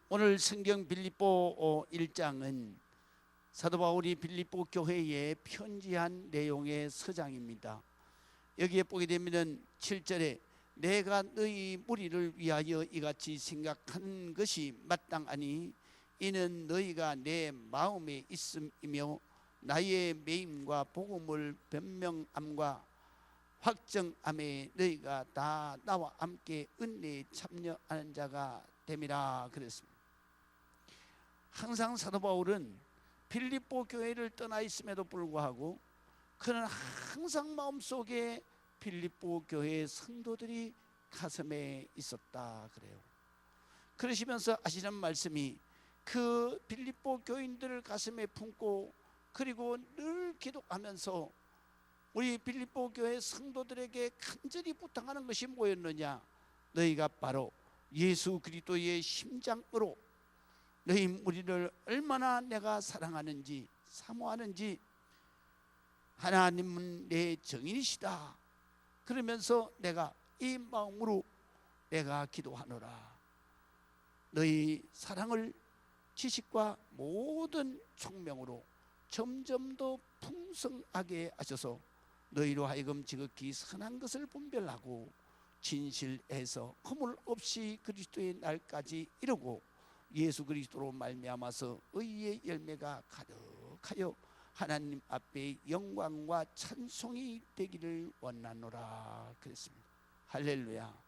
오늘 성경 빌립보 1장은 사도 바울이 빌립보 교회에 편지한 내용의 서장입니다. 여기에 보게 되면 7절에 내가 너희 무리를 위하여 이같이 생각하는 것이 마땅하니 이는 너희가 내 마음에 있음이며 나의 매임과 복음을 변명함과 확정함에 너희가 다 나와 함께 은혜에 참여하는 자가 됨이라 그랬습니다. 항상 사도 바울은 빌립보 교회를 떠나 있음에도 불구하고 그는 항상 마음속에 빌립보 교회의 성도들이 가슴에 있었다 그래요. 그러시면서 하시는 말씀이 그 빌립보 교인들을 가슴에 품고 그리고 늘 기도하면서 우리 빌립보 교회 성도들에게 간절히 부탁하는 것이 뭐였느냐? 너희가 바로 예수 그리스도의 심장으로 너희 무리를 얼마나 내가 사랑하는지 사모하는지 하나님은 내 정인이시다 그러면서 내가 이 마음으로 내가 기도하노라. 너희 사랑을 지식과 모든 총명으로 점점 더 풍성하게 하셔서 너희로 하여금 지극히 선한 것을 분별하고 진실에서 허물 없이 그리스도의 날까지 이르고 예수 그리스도로 말미암아서 의의 열매가 가득하여 하나님 앞에 영광과 찬송이 되기를 원하노라 그랬습니다. 할렐루야.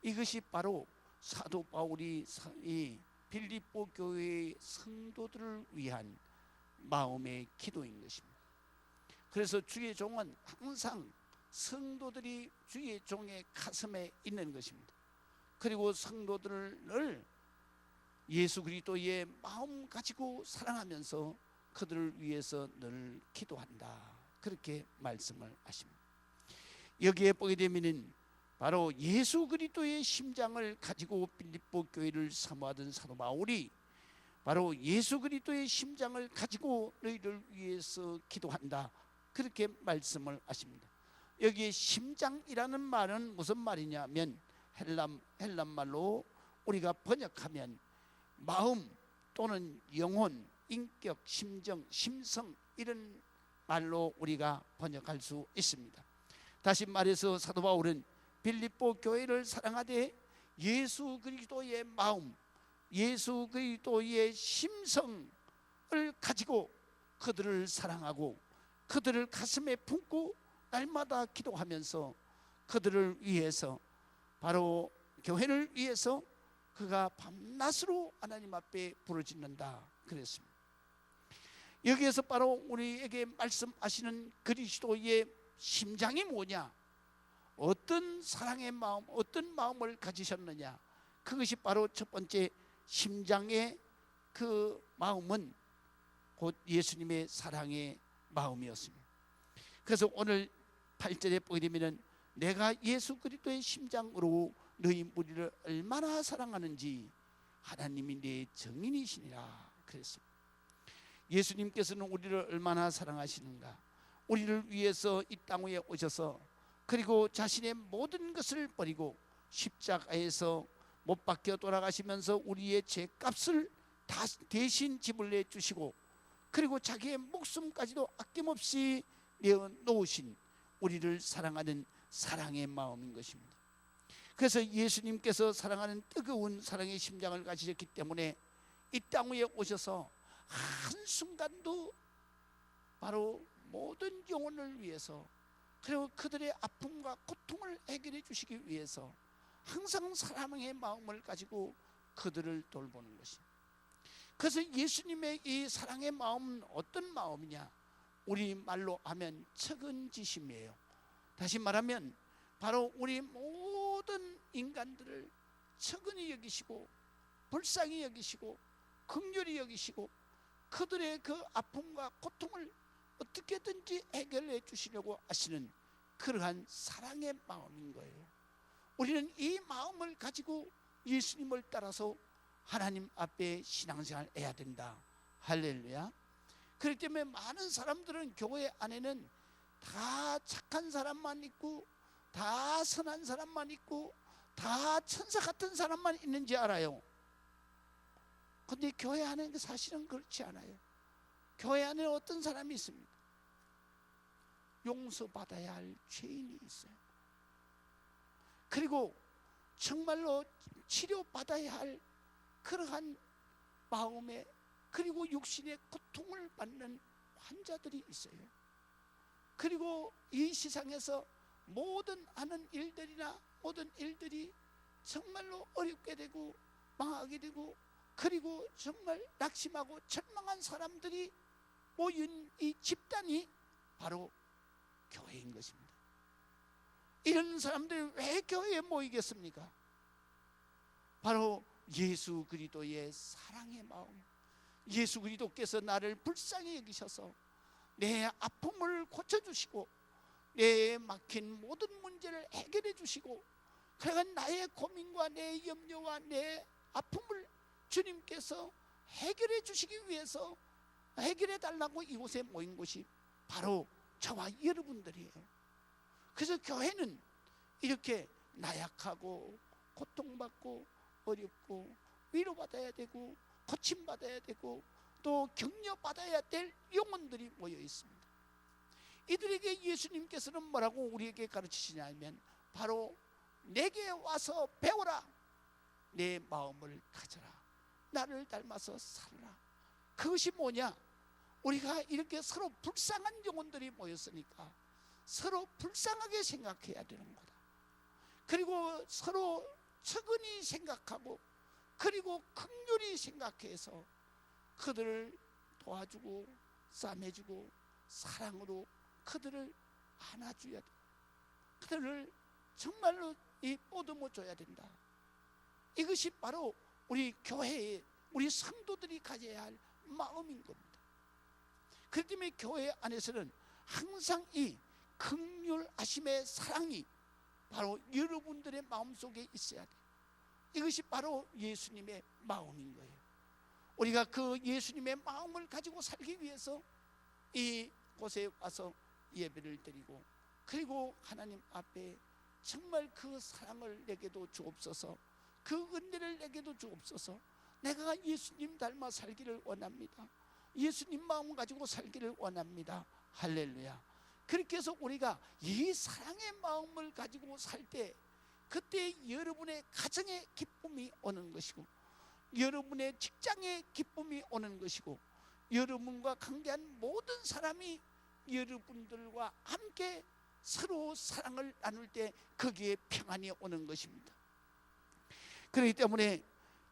이것이 바로 사도 바울이 이 빌립보 교회의 성도들을 위한 마음의 기도인 것입니다. 그래서 주의 종은 항상 성도들이 주의 종의 가슴에 있는 것입니다. 그리고 성도들을 예수 그리스도의 마음 가지고 사랑하면서 그들을 위해서 늘 기도한다 그렇게 말씀을 하십니다. 여기에 보게 되면 바로 예수 그리스도의 심장을 가지고 빌립보 교회를 사모하던 사도 바울이 바로 예수 그리스도의 심장을 가지고 너희를 위해서 기도한다 그렇게 말씀을 하십니다. 여기에 심장이라는 말은 무슨 말이냐면 헬란 말로 우리가 번역하면 마음 또는 영혼, 인격, 심정, 심성 이런 말로 우리가 번역할 수 있습니다. 다시 말해서 사도 바울은 빌립보 교회를 사랑하되 예수 그리스도의 마음, 예수 그리스도의 심성을 가지고 그들을 사랑하고 그들을 가슴에 품고 날마다 기도하면서 그들을 위해서 바로 교회를 위해서 그가 밤낮으로 하나님 앞에 부르짖는다 그랬습니다. 여기에서 바로 우리에게 말씀하시는 그리스도의 심장이 뭐냐? 어떤 사랑의 마음, 어떤 마음을 가지셨느냐? 그것이 바로 첫 번째 심장의 그 마음은 곧 예수님의 사랑의 마음이었습니다. 그래서 오늘 8절에 보게 되면 내가 예수 그리스도의 심장으로 너희 무리를 얼마나 사랑하는지 하나님이 내 정인이시니라 그랬습니다. 예수님께서는 우리를 얼마나 사랑하시는가? 우리를 위해서 이 땅 위에 오셔서 그리고 자신의 모든 것을 버리고 십자가에서 못 박혀 돌아가시면서 우리의 죄값을 다 대신 지불해 주시고 그리고 자기의 목숨까지도 아낌없이 내어놓으신 우리를 사랑하는 사랑의 마음인 것입니다. 그래서 예수님께서 사랑하는 뜨거운 사랑의 심장을 가지셨기 때문에 이 땅 위에 오셔서 한순간도 바로 모든 영혼을 위해서 그리고 그들의 아픔과 고통을 해결해 주시기 위해서 항상 사랑의 마음을 가지고 그들을 돌보는 것입니다. 그래서 예수님의 이 사랑의 마음은 어떤 마음이냐? 우리 말로 하면 측은지심이에요. 다시 말하면 바로 우리 모든 인간들을 측은히 여기시고 불쌍히 여기시고 긍휼히 여기시고 그들의 그 아픔과 고통을 어떻게든지 해결해 주시려고 하시는 그러한 사랑의 마음인 거예요. 우리는 이 마음을 가지고 예수님을 따라서 하나님 앞에 신앙생활을 해야 된다. 할렐루야. 그렇기 때문에 많은 사람들은 교회 안에는 다 착한 사람만 있고 다 선한 사람만 있고 다 천사 같은 사람만 있는지 알아요. 그런데 교회 안에 사실은 그렇지 않아요. 교회 안에 어떤 사람이 있습니까? 용서받아야 할 죄인이 있어요. 그리고 정말로 치료받아야 할 그러한 마음에, 그리고 육신의 고통을 받는 환자들이 있어요. 그리고 이 세상에서 모든 하는 일들이나 모든 일들이 정말로 어렵게 되고 망하게 되고, 그리고 정말 낙심하고 절망한 사람들이 모인 이 집단이 바로 교회인 것입니다. 이런 사람들이 왜 교회에 모이겠습니까? 바로 예수 그리스도의 사랑의 마음, 예수 그리스도께서 나를 불쌍히 여기셔서 내 아픔을 고쳐주시고 내 막힌 모든 문제를 해결해 주시고, 그러니까 나의 고민과 내 염려와 내 아픔을 주님께서 해결해 주시기 위해서 해결해 달라고 이곳에 모인 것이 바로 저와 여러분들이에요. 그래서 교회는 이렇게 나약하고 고통받고 어렵고 위로받아야 되고 고침받아야 되고 또 격려받아야 될 영혼들이 모여 있습니다. 이들에게 예수님께서는 뭐라고 우리에게 가르치시냐면, 바로 내게 와서 배우라, 내 마음을 가져라, 나를 닮아서 살라. 그것이 뭐냐? 우리가 이렇게 서로 불쌍한 영혼들이 모였으니까 서로 불쌍하게 생각해야 되는 거다. 그리고 서로 측은히 생각하고, 그리고 긍휼히 생각해서 그들을 도와주고 싸매주고 사랑으로 그들을 안아줘야 돼. 그들을 정말로 보듬어 줘야 된다. 이것이 바로 우리 교회의, 우리 성도들이 가져야 할 마음인 겁니다. 그렇기 때문에 교회 안에서는 항상 이 긍휼하심의 사랑이 바로 여러분들의 마음속에 있어야 돼요. 이것이 바로 예수님의 마음인 거예요. 우리가 그 예수님의 마음을 가지고 살기 위해서 이곳에 와서 예배를 드리고, 그리고 하나님 앞에 정말 그 사랑을 내게도 주옵소서, 그 은혜를 내게도 주옵소서. 내가 예수님 닮아 살기를 원합니다. 예수님 마음 가지고 살기를 원합니다. 할렐루야. 그렇게 해서 우리가 이 사랑의 마음을 가지고 살 때, 그때 여러분의 가정의 기쁨이 오는 것이고, 여러분의 직장의 기쁨이 오는 것이고, 여러분과 관계한 모든 사람이 여러분들과 함께 서로 사랑을 나눌 때 거기에 평안이 오는 것입니다. 그렇기 때문에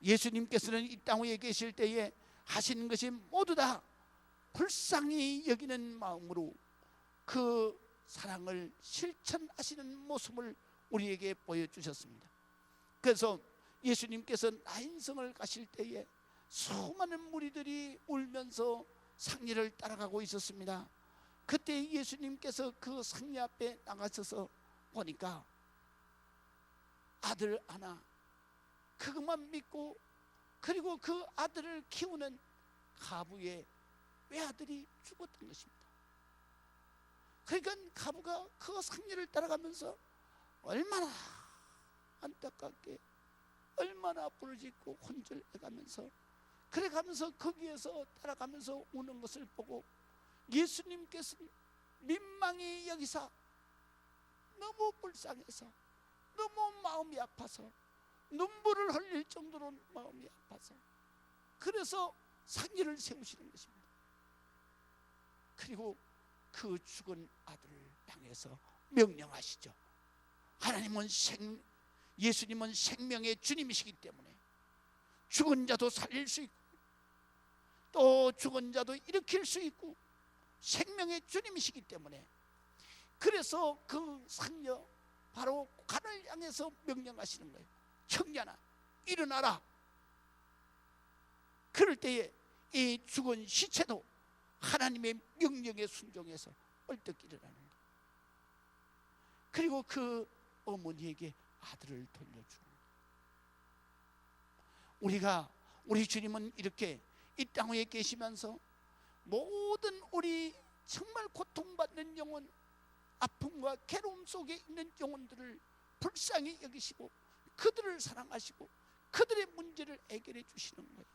예수님께서는 이 땅 위에 계실 때에 하시는 것이 모두 다 불쌍히 여기는 마음으로 그 사랑을 실천하시는 모습을 우리에게 보여주셨습니다. 그래서 예수님께서 나인성을 가실 때에 수많은 무리들이 울면서 상리를 따라가고 있었습니다. 그때 예수님께서 그 상리 앞에 나가셔서 보니까 아들 하나, 그것만 믿고 그리고 그 아들을 키우는 가부의 외아들이 죽었던 것입니다. 그러니까 가부가 그 상리를 따라가면서 얼마나 안타깝게, 얼마나 부르짖고 혼절해가면서 그래가면서 거기에서 따라가면서 우는 것을 보고 예수님께서 민망히 여기사 너무 불쌍해서, 너무 마음이 아파서 눈물을 흘릴 정도로 마음이 아파서 그래서 상리를 세우시는 것입니다. 그리고 그 죽은 아들을 향해서 명령하시죠. 하나님은 예수님은 생명의 주님이시기 때문에 죽은 자도 살릴 수 있고 또 죽은 자도 일으킬 수 있고 생명의 주님이시기 때문에, 그래서 그 상녀 바로 간을 향해서 명령하시는 거예요. 청년아, 일어나라. 그럴 때에 이 죽은 시체도 하나님의 명령에 순종해서 벌떡 일어나는 거예요. 그리고 그 어머니에게 아들을 돌려주는 거예요. 우리 주님은 이렇게 이 땅 위에 계시면서 모든 우리 정말 고통받는 영혼, 아픔과 괴로움 속에 있는 영혼들을 불쌍히 여기시고 그들을 사랑하시고 그들의 문제를 해결해 주시는 거예요.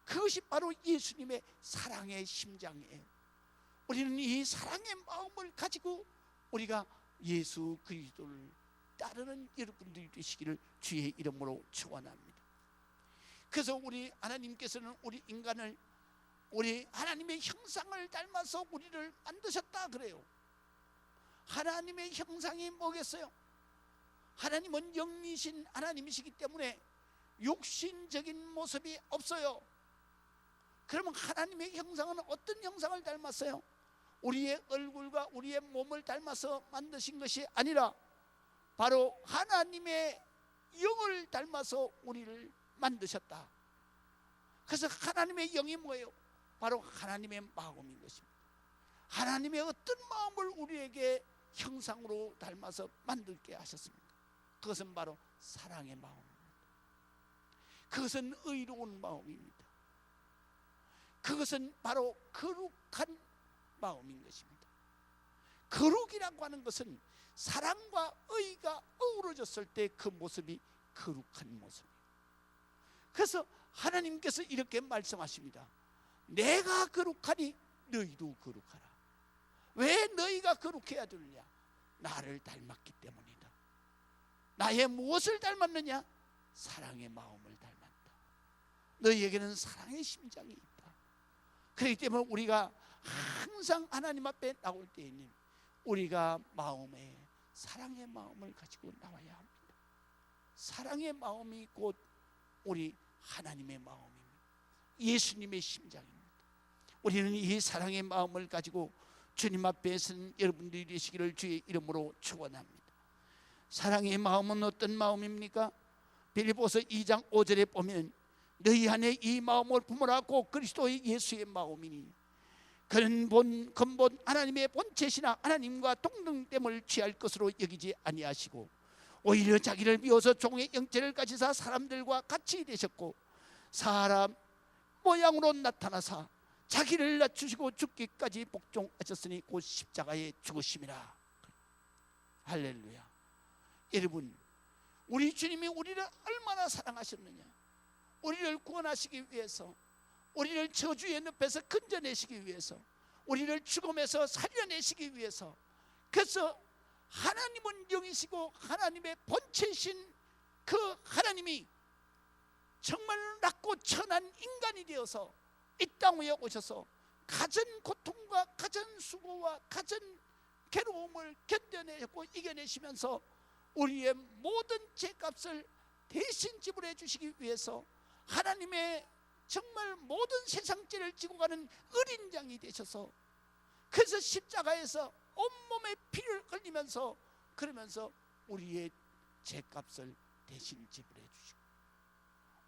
그것이 바로 예수님의 사랑의 심장이에요. 우리는 이 사랑의 마음을 가지고 우리가 예수 그리스도를 따르는 여러분들이 되시기를 주의 이름으로 축원합니다. 그래서 우리 하나님께서는 우리 인간을 우리 하나님의 형상을 닮아서 우리를 만드셨다 그래요. 하나님의 형상이 뭐겠어요? 하나님은 영이신 하나님이시기 때문에 육신적인 모습이 없어요. 그러면 하나님의 형상은 어떤 형상을 닮았어요? 우리의 얼굴과 우리의 몸을 닮아서 만드신 것이 아니라 바로 하나님의 영을 닮아서 우리를 만드셨다. 그래서 하나님의 영이 뭐예요? 바로 하나님의 마음인 것입니다. 하나님의 어떤 마음을 우리에게 형상으로 닮아서 만들게 하셨습니까? 그것은 바로 사랑의 마음입니다. 그것은 의로운 마음입니다. 그것은 바로 거룩한 마음인 것입니다. 거룩이라고 하는 것은 사랑과 의가 어우러졌을 때 그 모습이 거룩한 모습이에요. 그래서 하나님께서 이렇게 말씀하십니다. 내가 거룩하니 너희도 거룩하라. 왜 너희가 거룩해야 되느냐? 나를 닮았기 때문이다. 나의 무엇을 닮았느냐? 사랑의 마음을 닮았다. 너희에게는 사랑의 심장이 있다. 그렇기 때문에 우리가 항상 하나님 앞에 나올 때에는 우리가 마음에 사랑의 마음을 가지고 나와야 합니다. 사랑의 마음이 곧 우리 하나님의 마음입니다. 예수님의 심장입니다. 우리는 이 사랑의 마음을 가지고 주님 앞에 선 여러분들이 되시기를 주의 이름으로 축원합니다. 사랑의 마음은 어떤 마음입니까? 빌립보서 2장 5절에 보면 너희 안에 이 마음을 품으라고 그리스도의 예수의 마음이니 그는 근본 하나님의 본체시나 하나님과 동등됨을 취할 것으로 여기지 아니하시고 오히려 자기를 비워서 종의 형체를 가지사 사람들과 같이 되셨고 사람 모양으로 나타나사 자기를 낮추시고 죽기까지 복종하셨으니 곧 십자가에 죽으심이라. 할렐루야. 여러분, 우리 주님이 우리를 얼마나 사랑하셨느냐. 우리를 구원하시기 위해서, 우리를 저주의 늪에서 건져내시기 위해서, 우리를 죽음에서 살려내시기 위해서. 그래서 하나님은 영이시고 하나님의 본체이신 그 하나님이 정말 낮고 천한 인간이 되어서 이 땅 위에 오셔서 가진 고통과 가진 수고와 가진 괴로움을 견뎌내고 이겨내시면서 우리의 모든 죄값을 대신 지불해 주시기 위해서 하나님의 정말 모든 세상죄를 지고 가는 어린 양이 되셔서 그래서 십자가에서 온몸에 피를 흘리면서 그러면서 우리의 죄값을 대신 지불해 주시고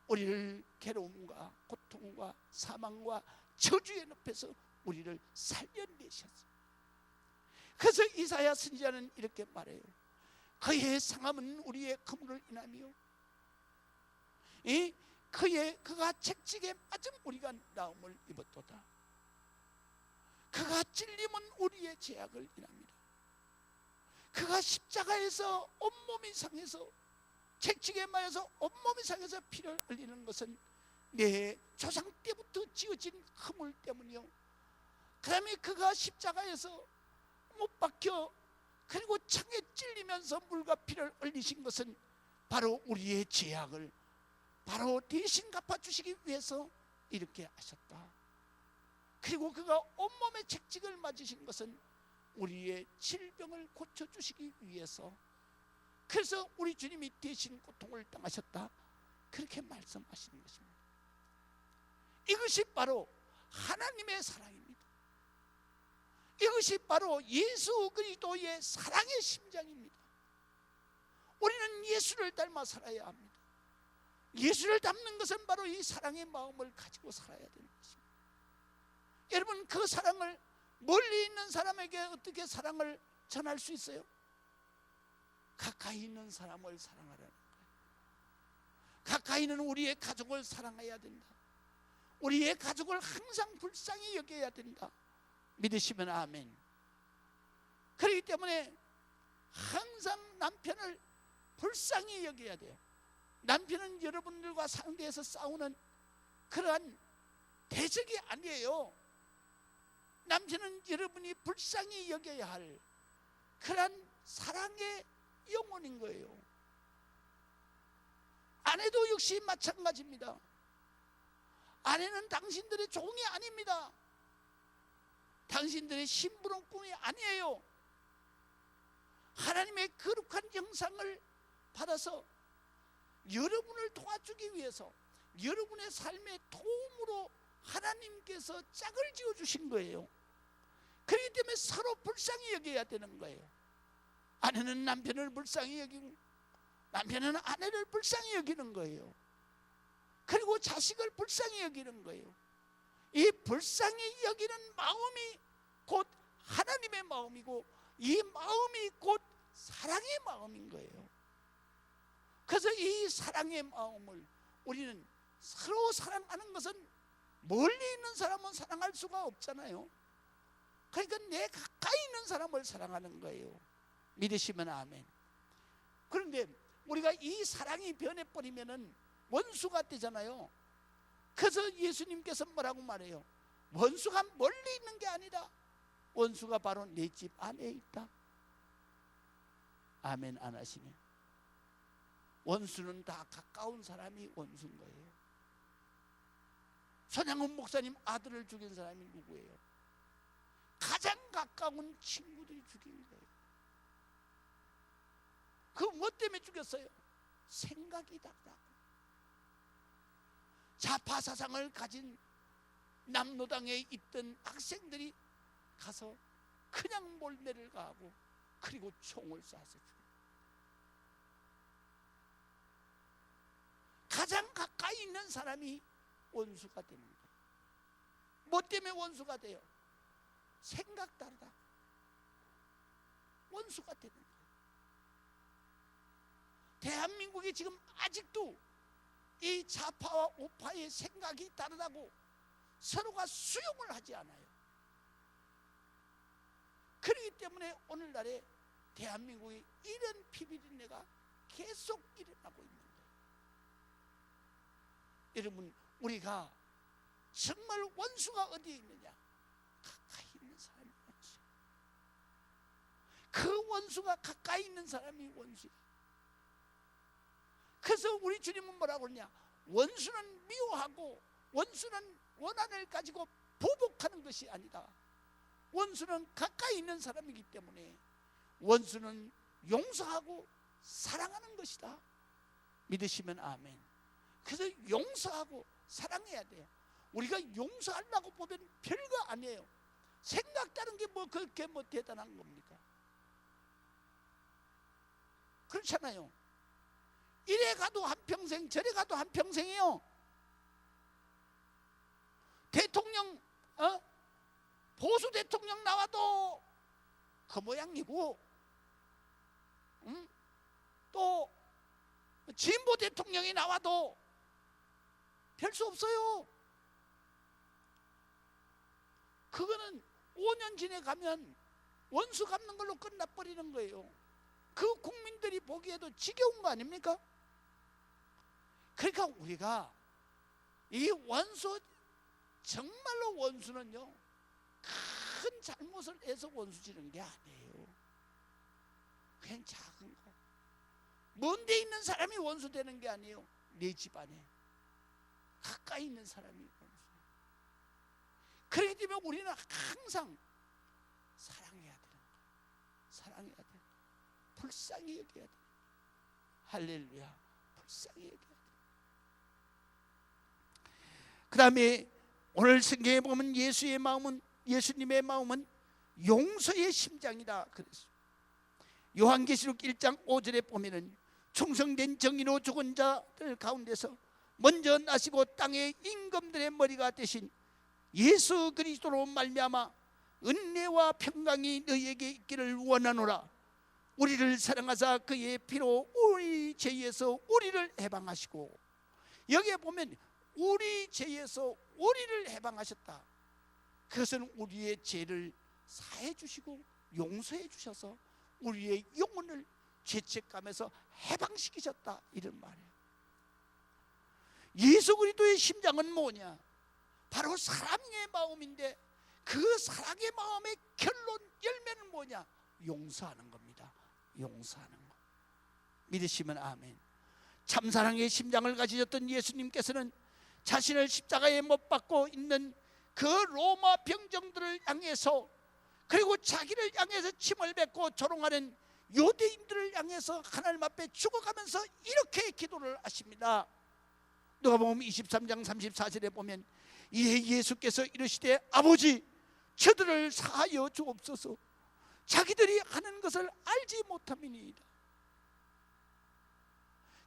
우리를 괴로움과 고통과 사망과 저주의 늪에서 우리를 살려내셨어요. 그래서 이사야 선지자는 이렇게 말해요. 그의 상함은 우리의 허물을 인하며 그가 채찍에 맞음 우리가 나음을 입었도다. 그가 찔림은 우리의 죄악을 인합니다. 그가 십자가에서 온몸이 상해서 채찍에 맞아서 온몸이 상해서 피를 흘리는 것은 내 조상 때부터 지어진 허물 때문이요. 그 다음에 그가 십자가에서 못 박혀 그리고 창에 찔리면서 물과 피를 흘리신 것은 바로 우리의 죄악을 바로 대신 갚아주시기 위해서 이렇게 하셨다. 그리고 그가 온몸에 채찍을 맞으신 것은 우리의 질병을 고쳐주시기 위해서. 그래서 우리 주님이 대신 고통을 당하셨다. 그렇게 말씀하시는 것입니다. 이것이 바로 하나님의 사랑입니다. 이것이 바로 예수 그리스도의 사랑의 심장입니다. 우리는 예수를 닮아 살아야 합니다. 예수를 닮는 것은 바로 이 사랑의 마음을 가지고 살아야 되는 것입니다. 여러분, 그 사랑을 멀리 있는 사람에게 어떻게 사랑을 전할 수 있어요? 가까이 있는 사람을 사랑하라는 거예요. 가까이 있는 우리의 가족을 사랑해야 된다. 우리의 가족을 항상 불쌍히 여겨야 된다. 믿으시면 아멘. 그렇기 때문에 항상 남편을 불쌍히 여겨야 돼요. 남편은 여러분들과 상대해서 싸우는 그러한 대적이 아니에요. 남편은 여러분이 불쌍히 여겨야 할 그런 사랑의 영혼인 거예요. 아내도 역시 마찬가지입니다. 아내는 당신들의 종이 아닙니다. 당신들의 심부름꾼이 아니에요. 하나님의 거룩한 형상을 받아서 여러분을 도와주기 위해서 여러분의 삶의 도움으로 하나님께서 짝을 지어주신 거예요. 그렇기 때문에 서로 불쌍히 여겨야 되는 거예요. 아내는 남편을 불쌍히 여기고 남편은 아내를 불쌍히 여기는 거예요. 그리고 자식을 불쌍히 여기는 거예요. 이 불쌍히 여기는 마음이 곧 하나님의 마음이고 이 마음이 곧 사랑의 마음인 거예요. 그래서 이 사랑의 마음을 우리는 서로 사랑하는 것은 멀리 있는 사람은 사랑할 수가 없잖아요. 그러니까 내 가까이 있는 사람을 사랑하는 거예요. 믿으시면 아멘. 그런데 우리가 이 사랑이 변해버리면은 원수가 되잖아요. 그래서 예수님께서 뭐라고 말해요? 원수가 멀리 있는 게 아니다. 원수가 바로 내 집 안에 있다. 아멘 안 하시네. 원수는 다 가까운 사람이 원수인 거예요. 손양훈 목사님 아들을 죽인 사람이 누구예요? 가장 가까운 친구들이 죽인 거예요. 그 뭐 때문에 죽였어요? 생각이 다르다고. 좌파 사상을 가진 남로당에 있던 학생들이 가서 그냥 몰매를 가하고 그리고 총을 쏴서 죽여요. 가장 가까이 있는 사람이 원수가 되는 거예요. 뭐 때문에 원수가 돼요? 생각 다르다. 원수가 되는 거예요. 대한민국이 지금 아직도 이 좌파와 우파의 생각이 다르다고 서로가 수용을 하지 않아요. 그렇기 때문에 오늘날에 대한민국이 이런 피비린내가 계속 일어나고 있는 거예요. 여러분, 우리가 정말 원수가 어디에 있느냐? 가까이 있는 사람이 원수야. 그 원수가 가까이 있는 사람이 원수야. 그래서 우리 주님은 뭐라고 그러냐? 원수는 미워하고 원수는 원한을 가지고 보복하는 것이 아니다. 원수는 가까이 있는 사람이기 때문에 원수는 용서하고 사랑하는 것이다. 믿으시면 아멘. 그래서 용서하고 사랑해야 돼요. 우리가 용서하려고 보면 별거 아니에요. 생각 다른 게 뭐 그렇게 뭐 대단한 겁니까? 그렇잖아요. 이래 가도 한평생 저래 가도 한평생이요. 대통령 보수 대통령 나와도 그 모양이고 또 진보 대통령이 나와도 별 수 없어요. 그거는 5년 지내가면 원수 갚는 걸로 끝나버리는 거예요. 그 국민들이 보기에도 지겨운 거 아닙니까? 그러니까 우리가 이 원수, 정말로 원수는요 큰 잘못을 해서 원수 지는 게 아니에요. 그냥 작은 거, 먼 데 있는 사람이 원수 되는 게 아니에요. 내 집안에 가까이 있는 사람이 원수예요. 그렇기 때문에 우리는 항상 사랑해야 되는 거예요. 사랑해야 돼요. 불쌍히 여겨야 돼요. 할렐루야. 불쌍히 여겨야 돼요. 그 다음에 오늘 성경에 보면 예수님의 마음은 용서의 심장이다 그랬어요. 요한계시록 1장 5절에 보면은 충성된 정의로 죽은 자들 가운데서 먼저 나시고 땅의 임금들의 머리가 되신 예수 그리스도로 말미암아 은혜와 평강이 너희에게 있기를 원하노라. 우리를 사랑하사 그의 피로 우리 죄에서 우리를 해방하시고, 여기에 보면 우리 죄에서 우리를 해방하셨다. 그것은 우리의 죄를 사해 주시고 용서해 주셔서 우리의 영혼을 죄책감에서 해방시키셨다, 이런 말이에요. 예수 그리스도의 심장은 뭐냐? 바로 사랑의 마음인데, 그 사랑의 마음의 결론, 열매는 뭐냐? 용서하는 겁니다. 용서하는 것. 믿으시면 아멘. 참사랑의 심장을 가지셨던 예수님께서는 자신을 십자가에 못 박고 있는 그 로마 병정들을 향해서, 그리고 자기를 향해서 침을 뱉고 조롱하는 유대인들을 향해서 하나님 앞에 죽어가면서 이렇게 기도를 하십니다. 누가복음 23장 34절에 보면 이에 예수께서 이르시되 아버지 저들을 사하여 주옵소서, 자기들이 하는 것을 알지 못함이니이다.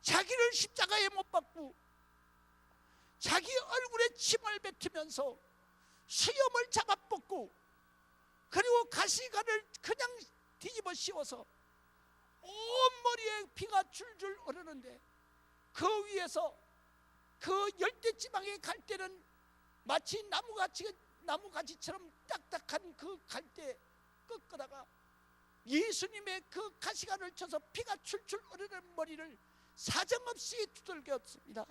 자기를 십자가에 못 박고 자기 얼굴에 침을 뱉으면서 수염을 잡아 뽑고, 그리고 가시관을 그냥 뒤집어 씌워서 온 머리에 피가 줄줄 흐르는데, 그 위에서 그 열대지방의 갈대는 마치 나무가지처럼 딱딱한 그 갈대 꺾다가 예수님의 그 가시관을 쳐서 피가 출출 흐르는 머리를 사정없이 두들겼습니다.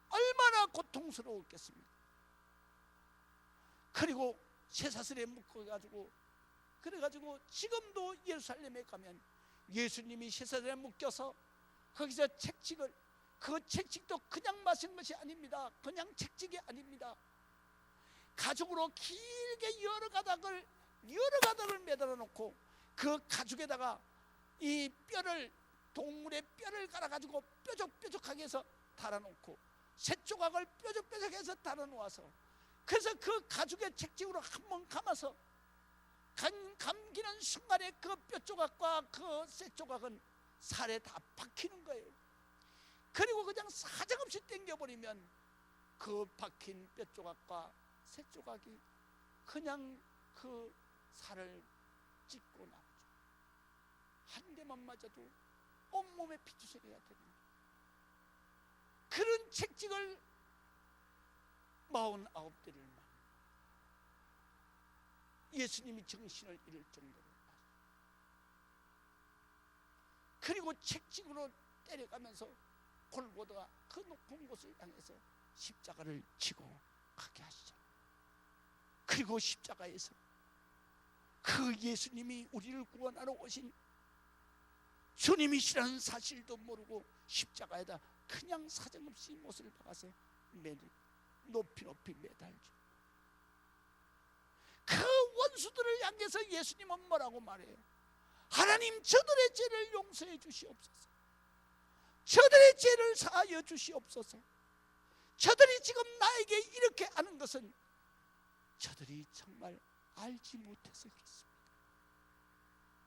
얼마나 고통스러웠겠습니까? 그리고 쇠사슬에 묶어가지고, 그래가지고 지금도 예루살렘에 가면 예수님이 쇠사슬에 묶여서 거기서 채찍을, 그 채찍도 그냥 마신 것이 아닙니다. 그냥 채찍이 아닙니다. 가죽으로 길게 여러 가닥을 매달아 놓고 그 가죽에다가 이 뼈를, 동물의 뼈를 갈아가지고 뾰족뾰족하게 해서 달아놓고 새 조각을 뾰족뾰족해서 달아놓아서, 그래서 그 가죽의 채찍으로 한번 감아서 감기는 순간에 그 뼈조각과 그 새 조각은 살에 다 박히는 거예요. 그리고 그냥 사정없이 당겨버리면 그 박힌 뼈조각과 새 조각이 그냥 그 살을 찢고 나오죠. 한 대만 맞아도 온몸에 피투성이가 됩니다. 그런 채찍을 49대를 맞는, 예수님이 정신을 잃을 정도로, 그리고 채찍으로 때려가면서 골고다가 그 높은 곳을 향해서 십자가를 지고 가게 하시죠. 그리고 십자가에서 그 예수님이 우리를 구원하러 오신 주님이시라는 사실도 모르고 십자가에다 그냥 사정없이 못을 박아서 높이 매달죠. 그 원수들을 향해서 예수님은 뭐라고 말해요? 하나님, 저들의 죄를 용서해 주시옵소서. 저들의 죄를 사하여 주시옵소서. 저들이 지금 나에게 이렇게 하는 것은 저들이 정말 알지 못해서 그렇습니다.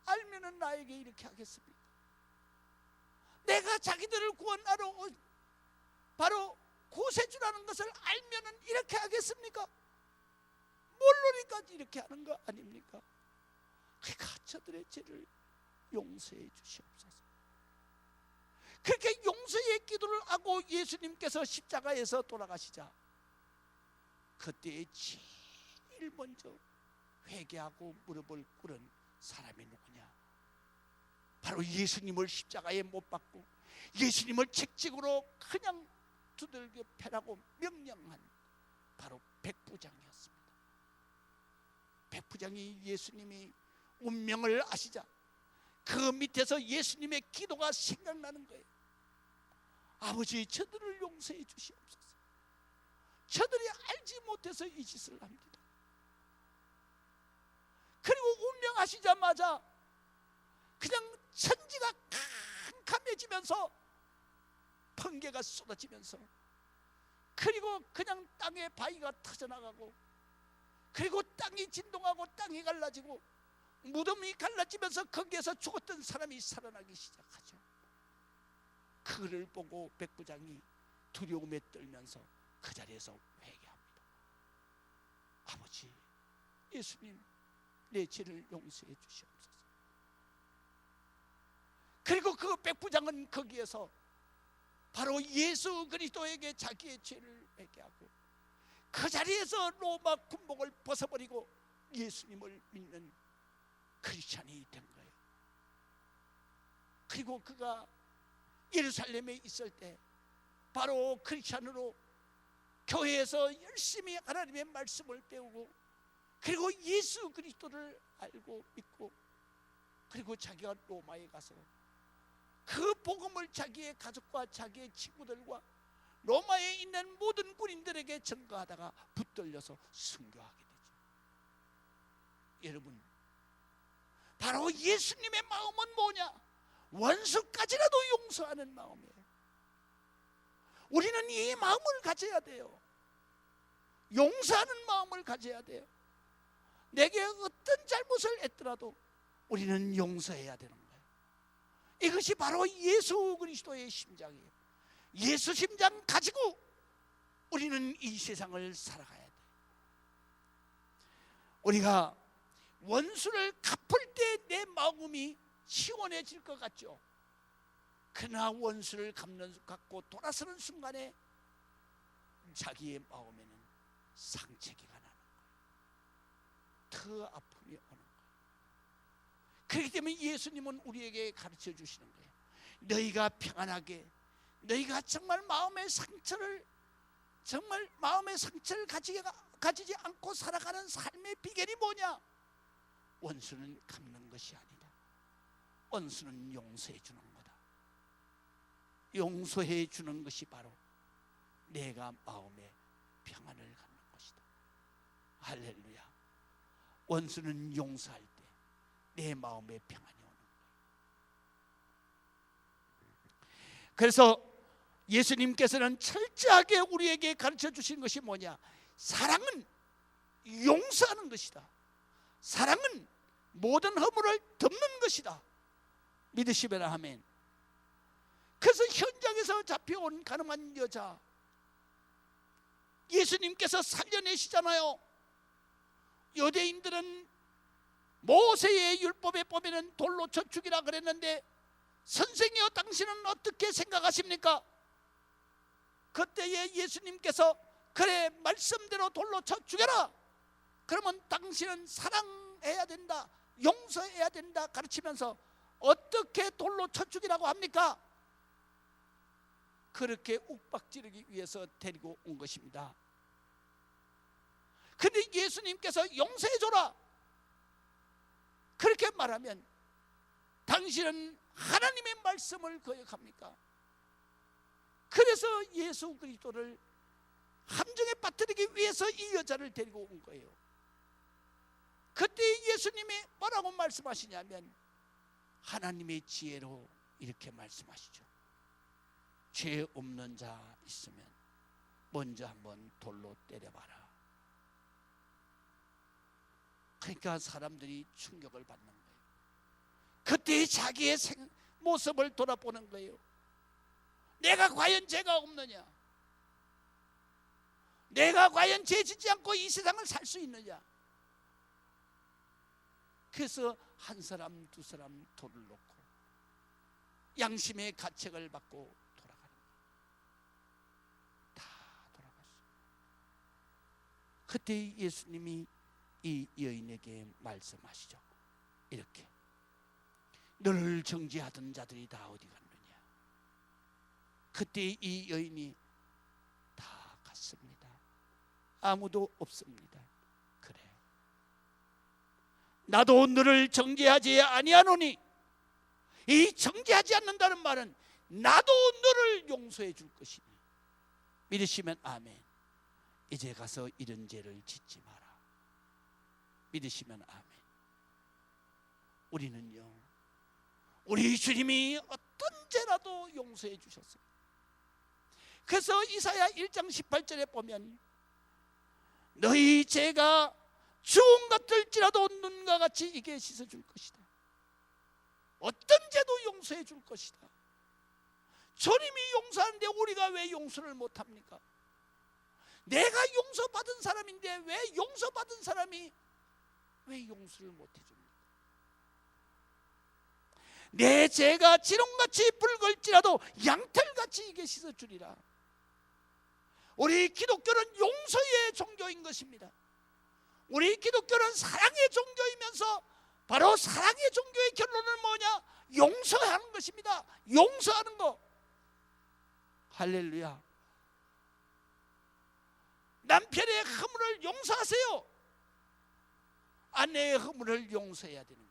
알면은 나에게 이렇게 하겠습니까? 내가 자기들을 구원하러 바로 구세주라는 것을 알면은 이렇게 하겠습니까? 모르니까 이렇게 하는 거 아닙니까? 그러니까 저들의 죄를 용서해 주시옵소서. 그렇게 용서의 기도를 하고 예수님께서 십자가에서 돌아가시자, 그때 제일 먼저 회개하고 무릎을 꿇은 사람이 누구냐? 바로 예수님을 십자가에 못 박고 예수님을 채찍으로 그냥 두들겨 패라고 명령한 바로 백부장이었습니다. 백부장이 예수님이 운명을 아시자 그 밑에서 예수님의 기도가 생각나는 거예요. 아버지, 저들을 용서해 주시옵소서. 저들이 알지 못해서 이 짓을 합니다. 그리고 운명하시자마자 그냥 천지가 캄캄해지면서 번개가 쏟아지면서, 그리고 그냥 땅에 바위가 터져나가고, 그리고 땅이 진동하고 땅이 갈라지고 무덤이 갈라지면서 거기에서 죽었던 사람이 살아나기 시작하죠. 그를 보고 백부장이 두려움에 떨면서 그 자리에서 회개합니다. 아버지, 예수님, 내 죄를 용서해 주시옵소서. 그리고 그 백부장은 거기에서 바로 예수 그리스도에게 자기의 죄를 회개하고 그 자리에서 로마 군복을 벗어버리고 예수님을 믿는 크리스찬이 된 거예요. 그리고 그가 예루살렘에 있을 때 바로 크리스찬으로 교회에서 열심히 하나님의 말씀을 배우고, 그리고 예수 그리스도를 알고 믿고, 그리고 자기가 로마에 가서 그 복음을 자기의 가족과 자기의 친구들과 로마에 있는 모든 군인들에게 전가하다가 붙들려서 순교하게 되죠. 여러분, 바로 예수님의 마음은 뭐냐? 원수까지라도 용서하는 마음이에요. 우리는 이 마음을 가져야 돼요. 용서하는 마음을 가져야 돼요. 내게 어떤 잘못을 했더라도 우리는 용서해야 되는 거예요. 이것이 바로 예수 그리스도의 심장이에요. 예수 심장 가지고 우리는 이 세상을 살아가야 돼요. 우리가 원수를 갚을 때 내 마음이 시원해질 것 같죠. 그러나 원수를 갚고 돌아서는 순간에 자기의 마음에는 상처기가 나는 거예요. 더 아픔이 오는 거예요. 그렇기 때문에 예수님은 우리에게 가르쳐 주시는 거예요. 너희가 평안하게, 너희가 정말 마음의 상처를 가지지 않고 살아가는 삶의 비결이 뭐냐? 원수는 갚는 것이 아니다. 원수는 용서해 주는 거다. 용서해 주는 것이 바로 내가 마음에 평안을 갖는 것이다. 할렐루야. 원수는 용서할 때 내 마음에 평안이 오는 거예요. 그래서 예수님께서는 철저하게 우리에게 가르쳐 주신 것이 뭐냐? 사랑은 용서하는 것이다. 사랑은 모든 허물을 덮는 것이다. 믿으시면 아멘. 그래서 현장에서 잡혀온 가늠한 여자, 예수님께서 살려내시잖아요. 유대인들은 모세의 율법에 보면은 돌로 쳐 죽이라 그랬는데, 선생이여 당신은 어떻게 생각하십니까? 그때에 예수님께서 그래 말씀대로 돌로 쳐 죽여라, 그러면 당신은 사랑해야 된다, 용서해야 된다 가르치면서 어떻게 돌로 쳐 죽이라고 합니까? 그렇게 욱박지르기 위해서 데리고 온 것입니다. 근데 예수님께서 용서해줘라 그렇게 말하면 당신은 하나님의 말씀을 거역합니까? 그래서 예수 그리스도를 함정에 빠뜨리기 위해서 이 여자를 데리고 온 거예요. 그때 예수님이 뭐라고 말씀하시냐면 하나님의 지혜로 이렇게 말씀하시죠. 죄 없는 자 있으면 먼저 한번 돌로 때려봐라. 그러니까 사람들이 충격을 받는 거예요. 그때 자기의 모습을 돌아보는 거예요. 내가 과연 죄가 없느냐? 내가 과연 죄 짓지 않고 이 세상을 살 수 있느냐? 그래서 한 사람 두 사람 돌을 놓고 양심의 가책을 받고 돌아가는 거예요. 다 돌아갔어요. 그때 예수님이 이 여인에게 말씀하시죠. 이렇게 너를 정죄하던 자들이 다 어디 갔느냐? 그때 이 여인이 다 갔습니다. 아무도 없습니다. 그래, 나도 너를 정죄하지 아니하노니, 이 정죄하지 않는다는 말은 나도 너를 용서해 줄 것이니 믿으시면 아멘. 이제 가서 이런 죄를 짓지 마라. 믿으시면 아멘. 우리는요, 우리 주님이 어떤 죄라도 용서해 주셨어요. 그래서 이사야 1장 18절에 보면 너희 죄가 주홍 같을지라도 눈과 같이 이게 씻어줄 것이다. 어떤 죄도 용서해 줄 것이다. 주님이 용서하는데 우리가 왜 용서를 못합니까? 내가 용서받은 사람인데 왜 용서받은 사람이 왜 용서를 못해줍니까? 내 죄가 지롱같이 붉을지라도 양털같이 이게 씻어주리라. 우리 기독교는 용서의 종교인 것입니다. 우리 기독교는 사랑의 종교이면서 바로 사랑의 종교의 결론은 뭐냐? 용서하는 것입니다. 용서하는 거. 할렐루야. 남편의 허물을 용서하세요. 아내의 허물을 용서해야 되는 거예요.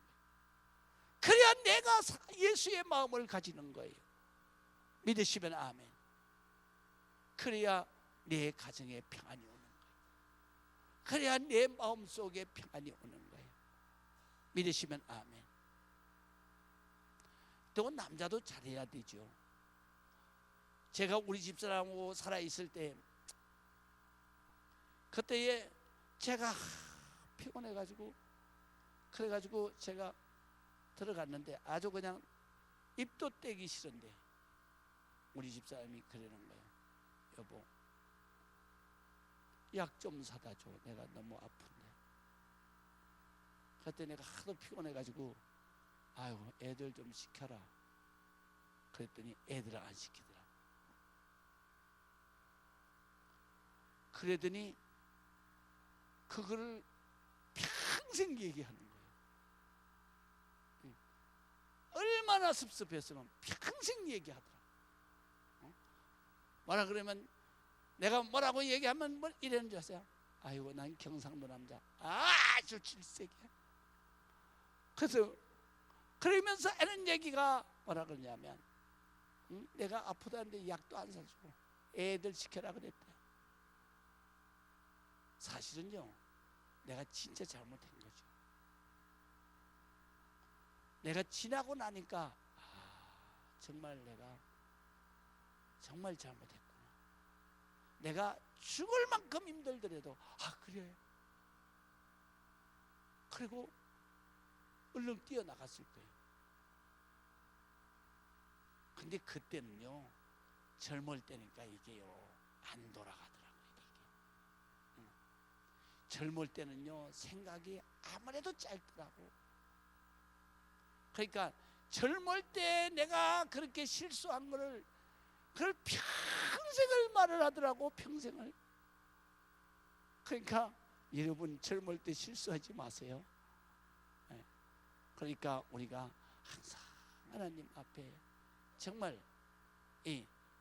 그래야 내가 예수의 마음을 가지는 거예요. 믿으시면 아멘. 그래야 내 가정에 평안이 오는 거예요. 그래야 내 마음속에 평안이 오는 거예요. 믿으시면 아멘. 또 남자도 잘해야 되죠. 제가 우리 집사람하고 살아있을 때 그때에 제가 피곤해가지고 그래가지고 제가 들어갔는데 아주 그냥 입도 떼기 싫은데 우리 집사람이 그러는 거예요. 여보, 약 좀 사다 줘. 내가 너무 아픈데. 그때 내가 하도 피곤해가지고 아유 애들 좀 시켜라. 그랬더니 애들을 안 시키더라. 그러더니 그거를 평생 얘기하는 거예요. 얼마나 섭섭했으면 평생 얘기하더라. 뭐라 그러면 내가 뭐라고 얘기하면 뭐 이러는 줄 아세요? 아이고 난 경상도 남자 아주 질색이야. 그래서 그러면서 하는 얘기가 뭐라 그러냐면 내가 아프다는데 약도 안 사주고 애들 시켜라 그랬대. 사실은요 내가 진짜 잘못한 거죠. 내가 지나고 나니까 정말 내가 정말 잘못했구나. 내가 죽을 만큼 힘들더라도 그래. 그리고 얼른 뛰어나갔을 거예요. 근데 그때는요 젊을 때니까 이게요 안 돌아가더라고요. 이게. 젊을 때는요 생각이 아무래도 짧더라고. 그러니까 젊을 때 내가 그렇게 실수한 거를 그걸 평생을 말을 하더라고. 평생을. 그러니까 여러분 젊을 때 실수하지 마세요. 그러니까 우리가 항상 하나님 앞에 정말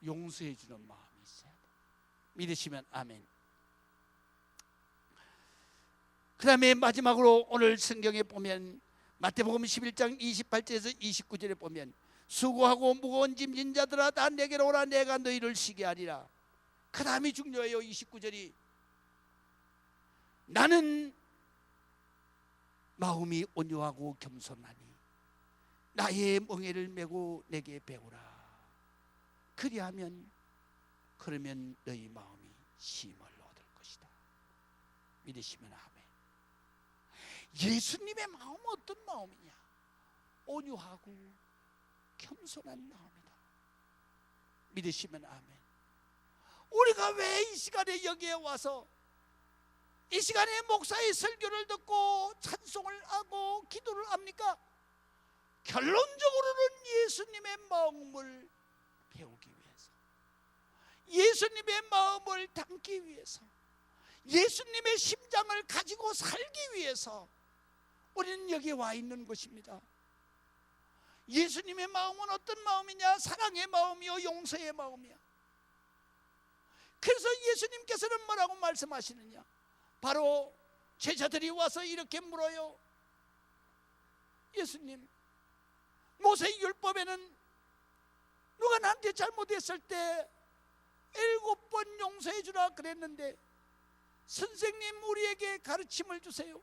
용서해 주는 마음이 있어야 돼. 믿으시면 아멘. 그 다음에 마지막으로 오늘 성경에 보면 마태복음 11장 28절에서 29절에 보면 수고하고 무거운 짐진 자들아 다 내게로 오라 내가 너희를 쉬게 하리라. 그 다음이 중요해요. 29절이 나는 마음이 온유하고 겸손하니 나의 멍에를 메고 내게 배우라. 그러면 너희 마음이 쉼을 얻을 것이다. 믿으시면 아멘. 예수님의 마음은 어떤 마음이냐? 온유하고 겸손한 마음이다. 믿으시면 아멘. 우리가 왜 이 시간에 여기에 와서 이 시간에 목사의 설교를 듣고 찬송을 하고 기도를 합니까? 결론적으로는 예수님의 마음을 배우기 위해서, 예수님의 마음을 담기 위해서, 예수님의 심장을 가지고 살기 위해서 우리는 여기 와 있는 것입니다. 예수님의 마음은 어떤 마음이냐? 사랑의 마음이요 용서의 마음이야. 그래서 예수님께서는 뭐라고 말씀하시느냐? 바로 제자들이 와서 이렇게 물어요. 예수님, 모세의 율법에는 누가 나한테 잘못했을 때 7번 용서해 주라 그랬는데 선생님 우리에게 가르침을 주세요.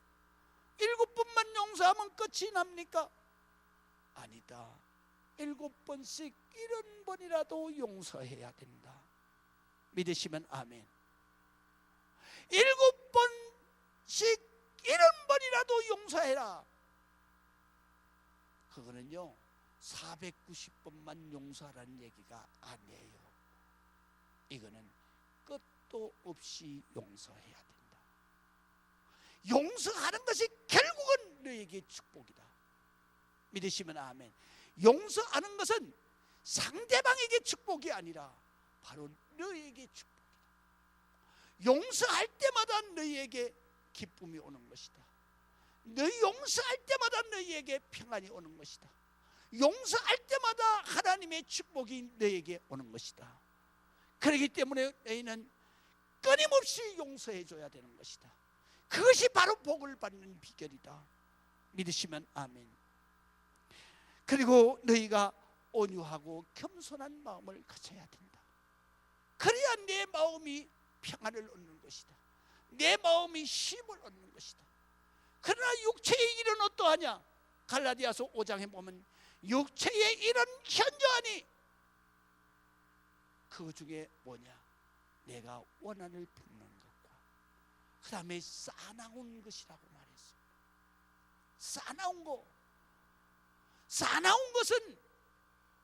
7번만 용서하면 끝이 납니까? 아니다. 7번씩 70번이라도 용서해야 된다. 믿으시면 아멘. 7번씩 70번이라도 용서해라. 그거는요 490번만 용서하라는 얘기가 아니에요. 이거는 끝도 없이 용서해야 된다. 용서하는 것이 결국은 너에게 축복이다. 믿으시면 아멘. 용서하는 것은 상대방에게 축복이 아니라 바로 너에게 축복이다. 용서할 때마다 너희에게 기쁨이 오는 것이다. 너희 용서할 때마다 너희에게 평안이 오는 것이다. 용서할 때마다 하나님의 축복이 너희에게 오는 것이다. 그렇기 때문에 너희는 끊임없이 용서해 줘야 되는 것이다. 그것이 바로 복을 받는 비결이다. 믿으시면 아멘. 그리고 너희가 온유하고 겸손한 마음을 가져야 된다. 그래야 내 마음이 평안을 얻는 것이다. 내 마음이 쉼을 얻는 것이다. 그러나 육체의 일은 어떠하냐? 갈라디아서 5장에 보면 육체의 일은 현저하니 그 중에 뭐냐? 내가 원한을 품는 것과 그 다음에 싸나운 것이라고 말했어. 싸나운 것은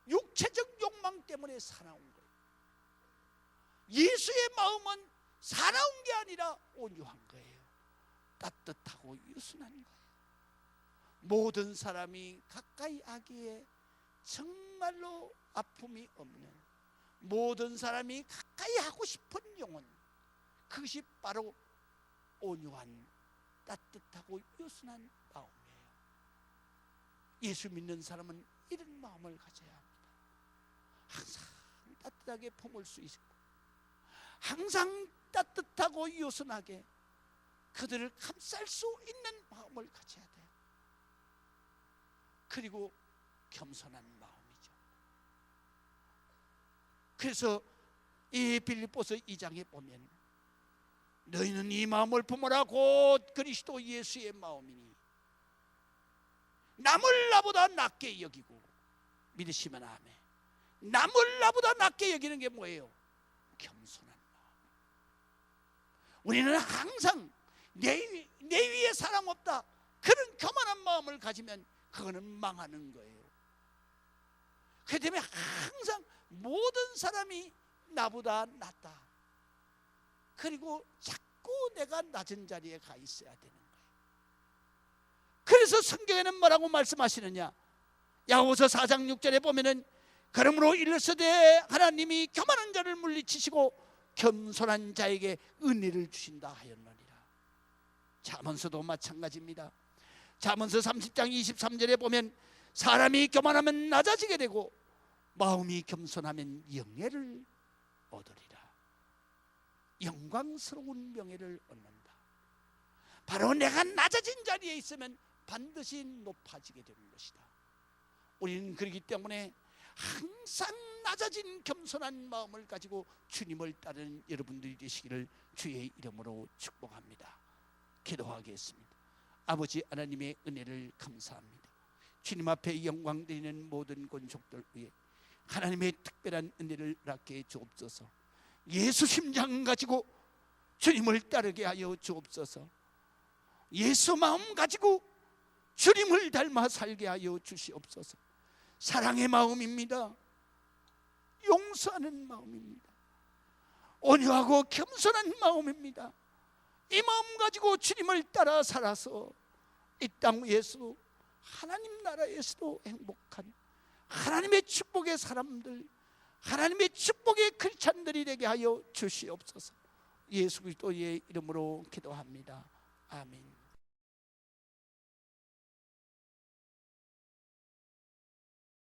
육체적 욕망 때문에 싸나운 거예요. 예수의 마음은 싸나운 게 아니라 온유한 거예요. 따뜻하고 유순한 거예요. 모든 사람이 가까이 하기에 정말로 아픔이 없는, 모든 사람이 가까이 하고 싶은 영혼, 그것이 바로 온유한 따뜻하고 유순한 마음이에요. 예수 믿는 사람은 이런 마음을 가져야 합니다. 항상 따뜻하게 품을 수 있고, 항상 따뜻하고 유순하게 그들을 감쌀 수 있는 마음을 가져야 돼요. 그리고 겸손한 마음이죠. 그래서 이 빌립보서 2장에 보면 너희는 이 마음을 품으라 곧 그리스도 예수의 마음이니 남을 나보다 낮게 여기고, 믿으시면 아멘. 남을 나보다 낮게 여기는 게 뭐예요? 겸손한 마음. 우리는 항상 내 위에 사람 없다, 그런 교만한 마음을 가지면 그거는 망하는 거예요. 그렇기 때문에 항상 모든 사람이 나보다 낫다, 그리고 자꾸 내가 낮은 자리에 가 있어야 되는 거예요. 그래서 성경에는 뭐라고 말씀하시느냐? 야고보서 4장 6절에 보면은 그러므로 일러서되 하나님이 교만한 자를 물리치시고 겸손한 자에게 은혜를 주신다 하였느니라. 잠언서도 마찬가지입니다. 잠언서 30장 23절에 보면 사람이 교만하면 낮아지게 되고 마음이 겸손하면 영예를 얻으리라. 영광스러운 명예를 얻는다. 바로 내가 낮아진 자리에 있으면 반드시 높아지게 되는 것이다. 우리는 그렇기 때문에 항상 낮아진 겸손한 마음을 가지고 주님을 따르는 여러분들이 되시기를 주의 이름으로 축복합니다. 기도하겠습니다. 아버지 하나님의 은혜를 감사합니다. 주님 앞에 영광 드리는 모든 권속들 위해 하나님의 특별한 은혜를 낳게 주옵소서. 예수 심장 가지고 주님을 따르게 하여 주옵소서. 예수 마음 가지고 주님을 닮아 살게 하여 주시옵소서. 사랑의 마음입니다. 용서하는 마음입니다. 온유하고 겸손한 마음입니다. 이 마음 가지고 주님을 따라 살아서 이 땅 위에서도 하나님 나라에서도 행복한 하나님의 축복의 사람들, 하나님의 축복의 크리스찬들이 되게 하여 주시옵소서. 예수 그리스도의 이름으로 기도합니다. 아멘.